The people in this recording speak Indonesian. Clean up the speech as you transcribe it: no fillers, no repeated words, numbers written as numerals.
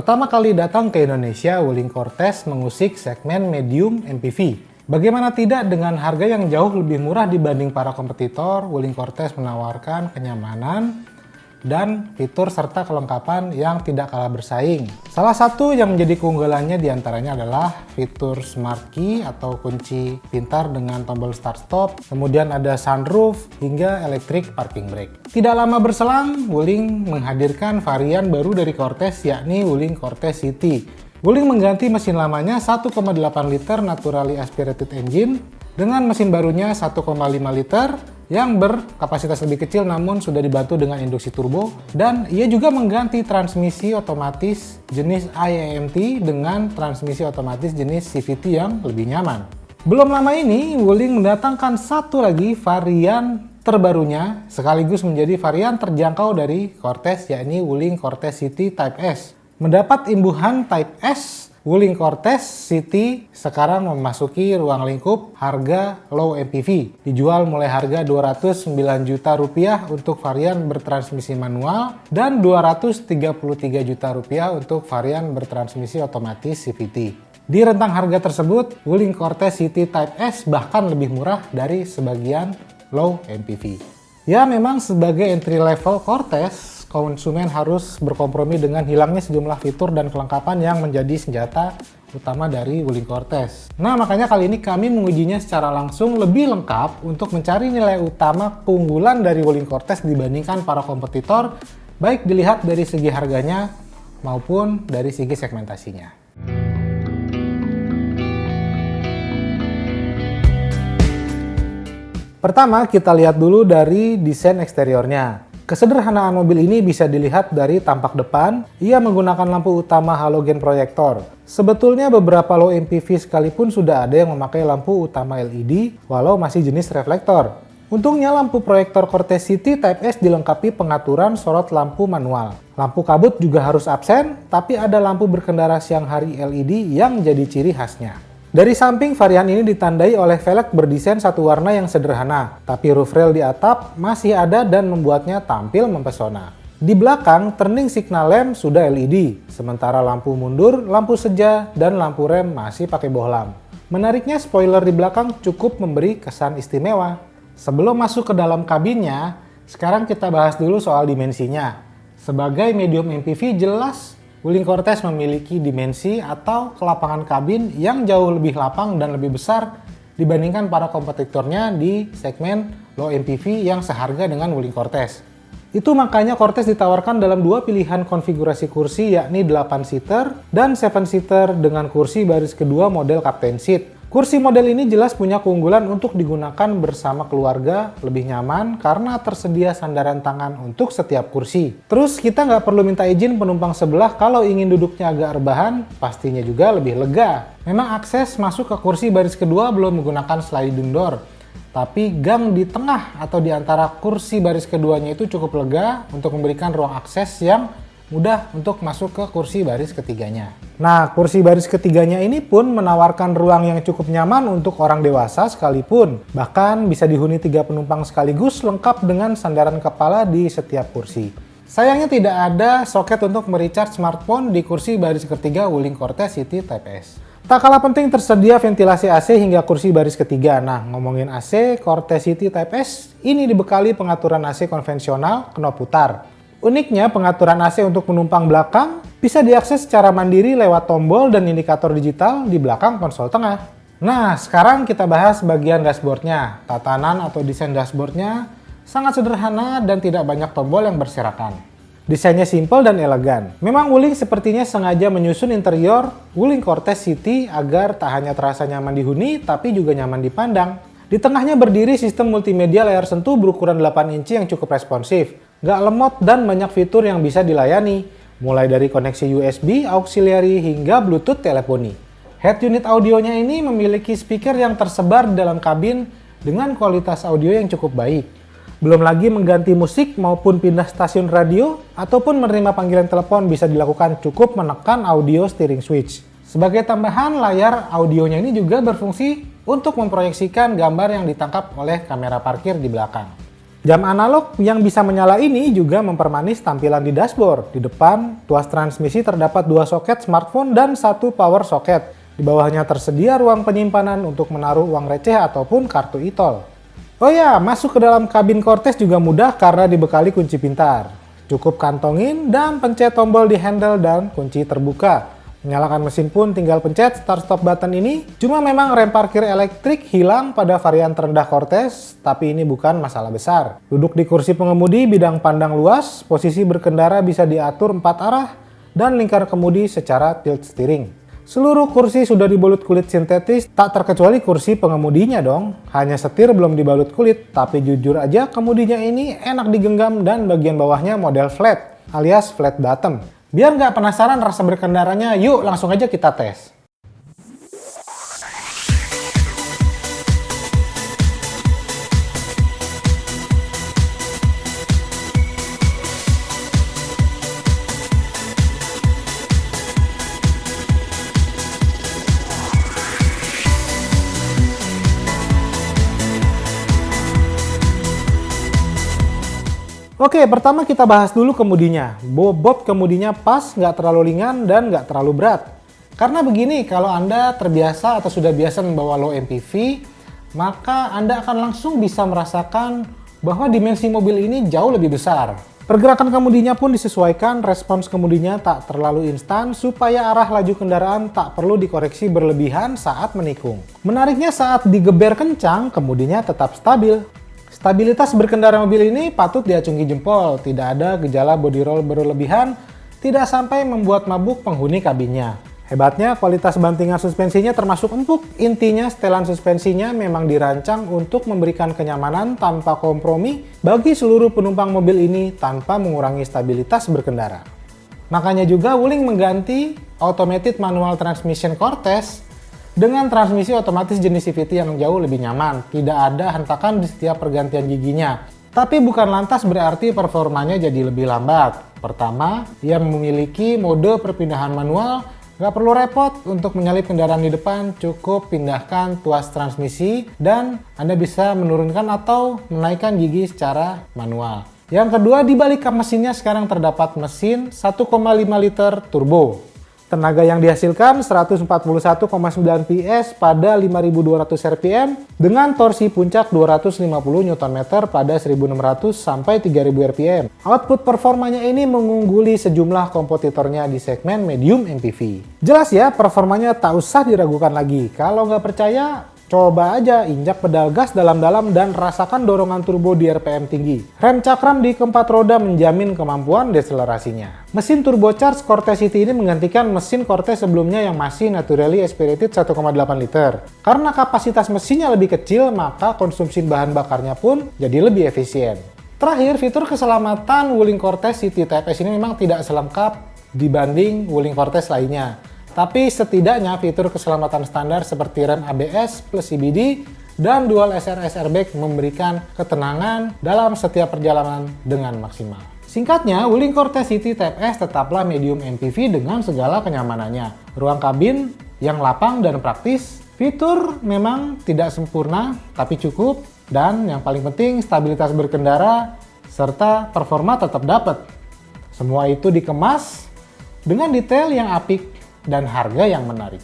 Pertama kali datang ke Indonesia, Wuling Cortez mengusik segmen medium MPV. Bagaimana tidak dengan harga yang jauh lebih murah dibanding para kompetitor, Wuling Cortez menawarkan kenyamanan dan fitur serta kelengkapan yang tidak kalah bersaing. Salah satu yang menjadi keunggulannya diantaranya adalah fitur Smart Key atau kunci pintar dengan tombol start stop, kemudian ada sunroof hingga electric parking brake. Tidak lama berselang, Wuling menghadirkan varian baru dari Cortez, yakni Wuling Cortez City. Wuling mengganti mesin lamanya 1,8 liter naturally aspirated engine dengan mesin barunya 1,5 liter yang berkapasitas lebih kecil namun sudah dibantu dengan induksi turbo, dan ia juga mengganti transmisi otomatis jenis IAMT dengan transmisi otomatis jenis CVT yang lebih nyaman. Belum lama ini, Wuling mendatangkan satu lagi varian terbarunya sekaligus menjadi varian terjangkau dari Cortez, yakni Wuling Cortez City Type S. Mendapat imbuhan Type S, Wuling Cortez City sekarang memasuki ruang lingkup harga low MPV. Dijual mulai harga Rp209 juta untuk varian bertransmisi manual dan Rp233 juta untuk varian bertransmisi otomatis CVT. Di rentang harga tersebut, Wuling Cortez City Type S bahkan lebih murah dari sebagian low MPV. Ya, memang sebagai entry level Cortez, konsumen harus berkompromi dengan hilangnya sejumlah fitur dan kelengkapan yang menjadi senjata utama dari Wuling Cortez. Nah, makanya kali ini kami mengujinya secara langsung lebih lengkap untuk mencari nilai utama keunggulan dari Wuling Cortez dibandingkan para kompetitor, baik dilihat dari segi harganya maupun dari segi segmentasinya. Pertama, kita lihat dulu dari desain eksteriornya. Kesederhanaan mobil ini bisa dilihat dari tampak depan. Ia menggunakan lampu utama halogen proyektor. Sebetulnya beberapa low MPV sekalipun sudah ada yang memakai lampu utama LED, walau masih jenis reflektor. Untungnya lampu proyektor Cortez City Type S dilengkapi pengaturan sorot lampu manual. Lampu kabut juga harus absen, tapi ada lampu berkendara siang hari LED yang jadi ciri khasnya. Dari samping, varian ini ditandai oleh velg berdesain satu warna yang sederhana, tapi roof rail di atap masih ada dan membuatnya tampil mempesona. Di belakang, turning signal lamp sudah LED, sementara lampu mundur, lampu seja, dan lampu rem masih pakai bohlam. Menariknya, spoiler di belakang cukup memberi kesan istimewa. Sebelum masuk ke dalam kabinnya, sekarang kita bahas dulu soal dimensinya. Sebagai medium MPV, jelas Wuling Cortez memiliki dimensi atau kelapangan kabin yang jauh lebih lapang dan lebih besar dibandingkan para kompetitornya di segmen low MPV yang seharga dengan Wuling Cortez. Itu makanya Cortez ditawarkan dalam dua pilihan konfigurasi kursi, yakni 8-seater dan 7-seater dengan kursi baris kedua model Captain Seat. Kursi model ini jelas punya keunggulan untuk digunakan bersama keluarga, lebih nyaman karena tersedia sandaran tangan untuk setiap kursi. Terus kita nggak perlu minta izin penumpang sebelah kalau ingin duduknya agak rebahan, pastinya juga lebih lega. Memang akses masuk ke kursi baris kedua belum menggunakan sliding door, tapi gang di tengah atau di antara kursi baris keduanya itu cukup lega untuk memberikan ruang akses yang mudah untuk masuk ke kursi baris ketiganya. Nah, kursi baris ketiganya ini pun menawarkan ruang yang cukup nyaman untuk orang dewasa sekalipun. Bahkan bisa dihuni 3 penumpang sekaligus lengkap dengan sandaran kepala di setiap kursi. Sayangnya tidak ada soket untuk merecharge smartphone di kursi baris ketiga Wuling Cortez City Type S. Tak kalah penting tersedia ventilasi AC hingga kursi baris ketiga. Nah, ngomongin AC, Cortez City Type S ini dibekali pengaturan AC konvensional knob putar. Uniknya, pengaturan AC untuk penumpang belakang bisa diakses secara mandiri lewat tombol dan indikator digital di belakang konsol tengah. Nah, sekarang kita bahas bagian dashboardnya. Tatanan atau desain dashboardnya sangat sederhana dan tidak banyak tombol yang berserakan. Desainnya simpel dan elegan. Memang Wuling sepertinya sengaja menyusun interior Wuling Cortez City agar tak hanya terasa nyaman dihuni, tapi juga nyaman dipandang. Di tengahnya berdiri sistem multimedia layar sentuh berukuran 8 inci yang cukup responsif. Gak lemot dan banyak fitur yang bisa dilayani, mulai dari koneksi USB, auxiliary, hingga Bluetooth teleponi. Head unit audionya ini memiliki speaker yang tersebar di dalam kabin dengan kualitas audio yang cukup baik. Belum lagi mengganti musik maupun pindah stasiun radio ataupun menerima panggilan telepon bisa dilakukan cukup menekan audio steering switch. Sebagai tambahan, layar audionya ini juga berfungsi untuk memproyeksikan gambar yang ditangkap oleh kamera parkir di belakang. Jam analog yang bisa menyala ini juga mempermanis tampilan di dashboard. Di depan, tuas transmisi terdapat 2 soket smartphone dan 1 power socket. Di bawahnya tersedia ruang penyimpanan untuk menaruh uang receh ataupun kartu e-tol. Oh ya, masuk ke dalam kabin Cortez juga mudah karena dibekali kunci pintar. Cukup kantongin dan pencet tombol di handle dan kunci terbuka. Menyalakan mesin pun tinggal pencet start stop button ini. Cuma memang rem parkir elektrik hilang pada varian terendah Cortez, tapi ini bukan masalah besar. Duduk di kursi pengemudi bidang pandang luas, posisi berkendara bisa diatur 4 arah, dan lingkar kemudi secara tilt steering. Seluruh kursi sudah dibalut kulit sintetis, tak terkecuali kursi pengemudinya dong. Hanya setir belum dibalut kulit, tapi jujur aja kemudinya ini enak digenggam dan bagian bawahnya model flat, alias flat bottom. Biar nggak penasaran rasa berkendaranya, yuk langsung aja kita tes. Oke, pertama kita bahas dulu kemudinya. Bobot kemudinya pas, nggak terlalu ringan, dan nggak terlalu berat. Karena begini, kalau Anda terbiasa atau sudah biasa membawa low MPV, maka Anda akan langsung bisa merasakan bahwa dimensi mobil ini jauh lebih besar. Pergerakan kemudinya pun disesuaikan, respons kemudinya tak terlalu instan, supaya arah laju kendaraan tak perlu dikoreksi berlebihan saat menikung. Menariknya saat digeber kencang, kemudinya tetap stabil. Stabilitas berkendara mobil ini patut diacungi jempol, tidak ada gejala body roll berlebihan, tidak sampai membuat mabuk penghuni kabinnya. Hebatnya, kualitas bantingan suspensinya termasuk empuk, intinya setelan suspensinya memang dirancang untuk memberikan kenyamanan tanpa kompromi bagi seluruh penumpang mobil ini tanpa mengurangi stabilitas berkendara. Makanya juga Wuling mengganti automated manual transmission Cortez dengan transmisi otomatis jenis CVT yang jauh lebih nyaman, tidak ada hentakan di setiap pergantian giginya. Tapi bukan lantas berarti performanya jadi lebih lambat. Pertama, ia memiliki mode perpindahan manual, nggak perlu repot untuk menyalip kendaraan di depan, cukup pindahkan tuas transmisi dan Anda bisa menurunkan atau menaikkan gigi secara manual. Yang kedua, di balik kap mesinnya sekarang terdapat mesin 1,5 liter turbo. Tenaga yang dihasilkan 141,9 PS pada 5.200 rpm dengan torsi puncak 250 Nm pada 1.600 sampai 3.000 rpm. Output performanya ini mengungguli sejumlah kompetitornya di segmen medium MPV. Jelas ya, performanya tak usah diragukan lagi. Kalau nggak percaya, coba aja injak pedal gas dalam-dalam dan rasakan dorongan turbo di RPM tinggi. Rem cakram di keempat roda menjamin kemampuan deselerasinya. Mesin turbocharged Cortez City ini menggantikan mesin Cortez sebelumnya yang masih naturally aspirated 1,8 liter. Karena kapasitas mesinnya lebih kecil, maka konsumsi bahan bakarnya pun jadi lebih efisien. Terakhir, fitur keselamatan Wuling Cortez City Type S ini memang tidak selengkap dibanding Wuling Cortez lainnya. Tapi setidaknya fitur keselamatan standar seperti rem ABS plus CBD dan dual SRS airbag memberikan ketenangan dalam setiap perjalanan dengan maksimal. Singkatnya, Wuling Cortez City Type S tetaplah medium MPV dengan segala kenyamanannya. Ruang kabin yang lapang dan praktis, fitur memang tidak sempurna tapi cukup, dan yang paling penting stabilitas berkendara serta performa tetap dapat. Semua itu dikemas dengan detail yang apik dan harga yang menarik.